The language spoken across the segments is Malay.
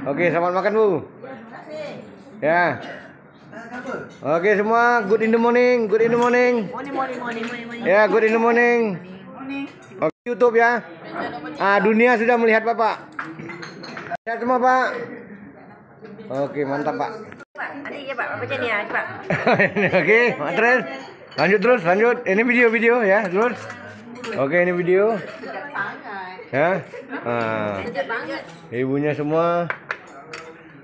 Oke, selamat makan Bu. Ya. Oke semua, good in the morning, good in the morning. Ya, good in the morning. Oke, YouTube ya. Dunia sudah melihat Bapak. Sehat semua Pak. Oke, mantap Pak. Nanti ya Pak, baca nih ya, Pak. Oke, terus. Lanjut. Ini video ya, terus. Oke, ini video. Ya. Ibunya semua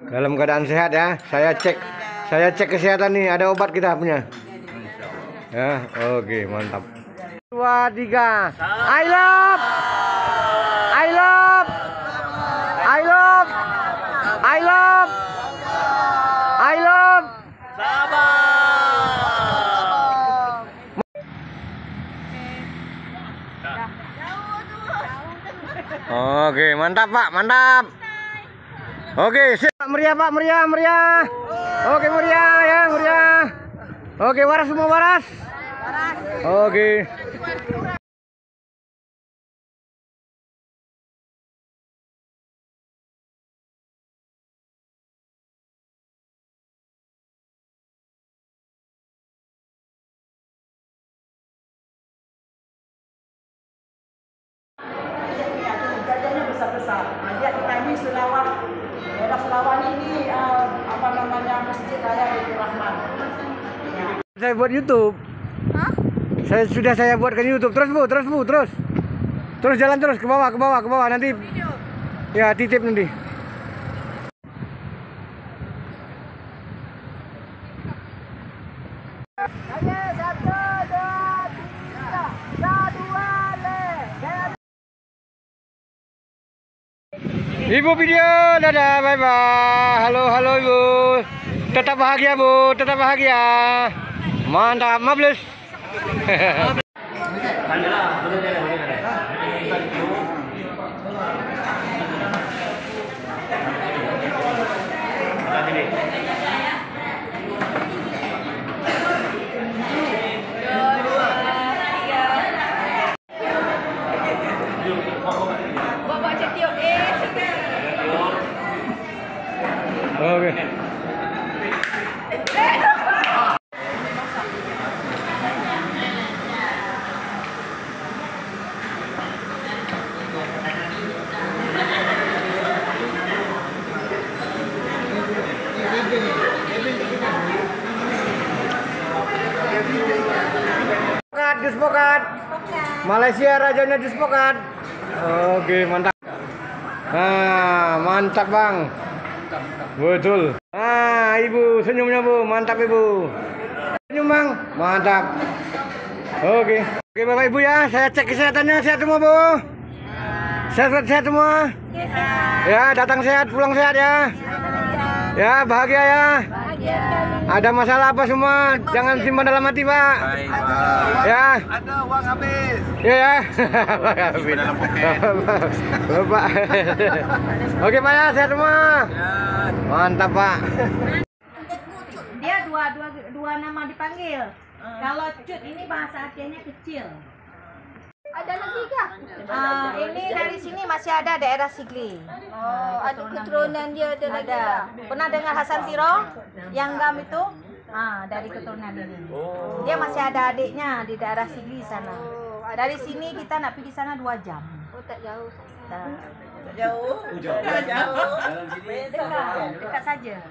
dalam keadaan sehat ya. Saya cek kesehatan nih, ada obat kita punya. Ya, oke, mantap. 2, 3. I love. Oke, mantap Pak, mantap. Oke, siap meriah Pak, meriah. Oke, meriah ya, meriah. Oke, waras semua waras. Oke. Gajahnya besar-besar. Dia kita ini Sulawak. Daerah Sulawak ini apa namanya Masjid Raya Baitur Rahman. Ya. Saya buat YouTube. Hah? Saya buatkan YouTube. Terus Bu. Terus jalan terus ke bawah nanti. Ya, titip nanti. Ibu video, dadah, bye bye. Halo Ibu. Tetap bahagia Bu, tetap bahagia. Mantap, mablus. Oke. Dispokat. Malaysia rajanya dispokat. Oke, mantap. Mantap Bang. Betul. Ibu senyumnya Bu, mantap Ibu. Senyum Bang, mantap. Oke, Bapak Ibu ya, saya cek kesehatannya, sehat semua Bu. Sehat semua. Ya, datang sehat, pulang sehat ya. Ya, bahagia ya. Ada masalah apa semua, jangan simpan dalam hati Pak. Ya. Ada uang habis. Ya. Bapak. Oke Pak ya, sehat semua. Mantap Pak. Dia dua nama dipanggil. Kalau Cut ini bahasa Acehnya kecil. Ada lagi kah? Ini dari sini masih ada daerah Sigli. Oh, ada keturunan dia ada lagi. Ada. Pernah dengar Hasan Tiro yang Gam itu? Dari keturunan ini. Dia masih ada adiknya di daerah Sigli sana. Dari sini kita nak pergi sana 2 jam. Oh, tak jauh. Jauh. Dekat saja.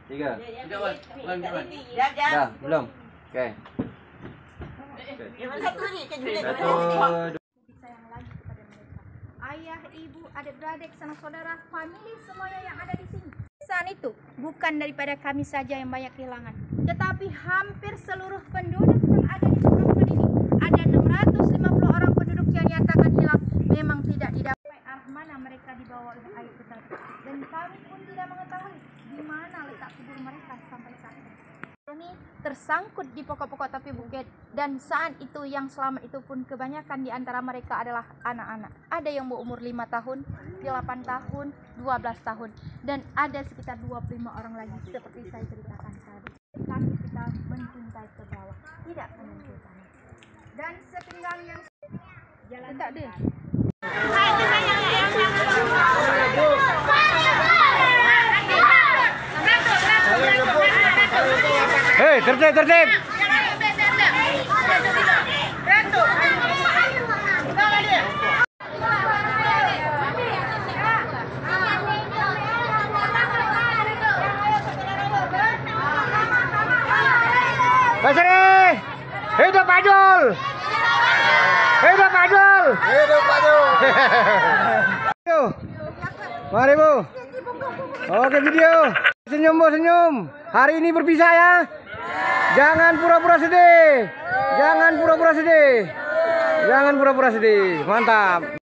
Tiga. Ya. Belum. Oke. Ayah, ibu, adik-beradik, sanak saudara, famili semuanya yang ada di sini. Saat itu bukan daripada kami saja yang banyak kehilangan, tetapi hampir seluruh penduduk yang ada di kampung ini. Ada 650 orang penduduk yang nyatakan hilang, memang tidak didapat arah mana mereka dibawa oleh air besar. Dan kami pun tidak mengetahui di mana letak kubur mereka sampai saat ini. Kami tersangkut di pokok-pokok tepi bukit, dan saat itu yang selamat itu pun kebanyakan di antara mereka adalah anak-anak. Ada yang berumur 5 tahun, 8 tahun, 12 tahun, dan ada sekitar 25 orang lagi seperti saya ceritakan tadi. Kaki kita mencintai ke bawah, tidak menentukan. Dan sepinggang yang jalan Tak ada. Hei, tertib, tertib. Basri, hidup Pak Jul. Hidup Pak Jul. Hidup Pak Jul. Mari Bu. Oke video. Senyum Bu, senyum. Hari ini berpisah ya. Jangan pura-pura sedih. Jangan pura-pura sedih. Jangan pura-pura sedih. Mantap.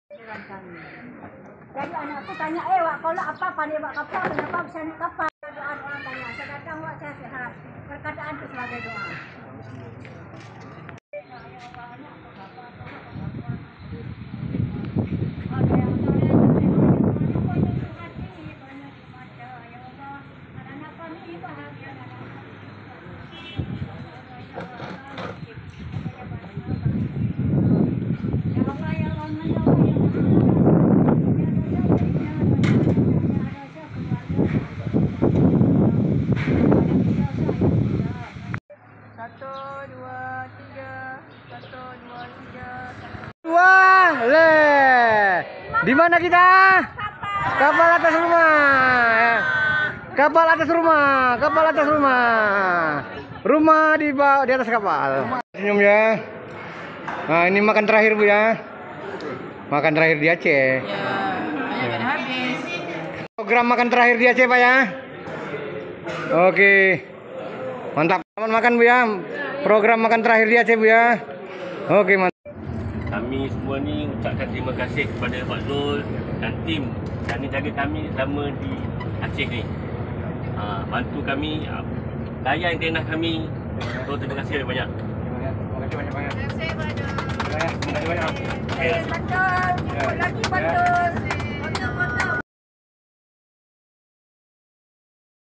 Jadi anakku tanya, Wak, kalau apa dia buat kapal, kenapa bisa naik kapal? Doa-doa tanya, saya datang, Wak, saya sehat. Perkataan itu sebagai doa. Wah, le. Di mana kita? Kapal atas rumah. Kapal atas rumah. Kapal atas rumah. Rumah di atas kapal. Senyum ya. Nah, ini makan terakhir Bu ya. Makan terakhir di Aceh. Ya, habis. Program makan terakhir di Aceh Pak ya. Oke. Mantap. Selamat makan Bu ya. Program makan terakhir di Aceh Bu ya. Oke, mantap. Kami semua ni ucapkan terima kasih kepada Pak Zul dan tim yang jaga kami selama di Aceh ni. Bantu kami, layan denah kami. So, terima kasih banyak. Terima kasih banyak-banyak. Terima kasih banyak. Terima kasih banyak. Betul.